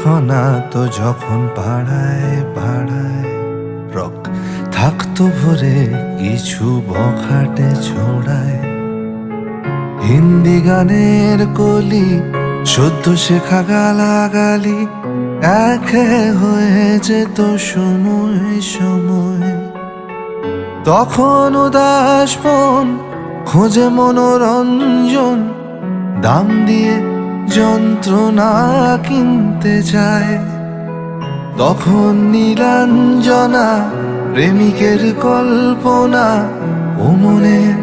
না তো যখন পাড়ায় পাড়ায় রক থাকতো ভরে কিছু বখাটে ছোড়ায়, হিন্দি গানের কলি সদ্য শেখা গালাগালি একে হয়ে যেত সময় সময়। তখন উদাস মন খোঁজে মনোরঞ্জন, দাম দিয়ে যন্ত্রণা কিনতে যায়। তখন নীলাঞ্জনা প্রেমিকের কল্পনা ও মনের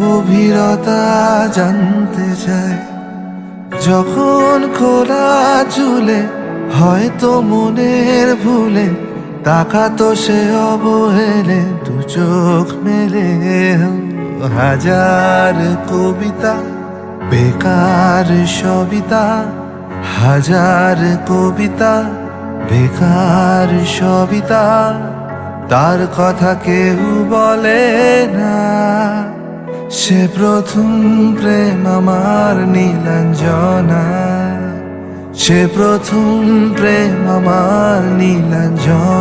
গভীরতা জানতে চায়। যখন খোলা চুলে হয়তো মনের ভুলে তাকাতো সে অবহেলে, দু চোখ মেলে হাজার কবিতা বেকার সবিতা, হাজার কবিতা বেকার সবিতা। তার কথা কেউ বলে না, সে প্রথম প্রেম আমার নীলাঞ্জনা, সে প্রথম প্রেম আমার নীলাঞ্জনা।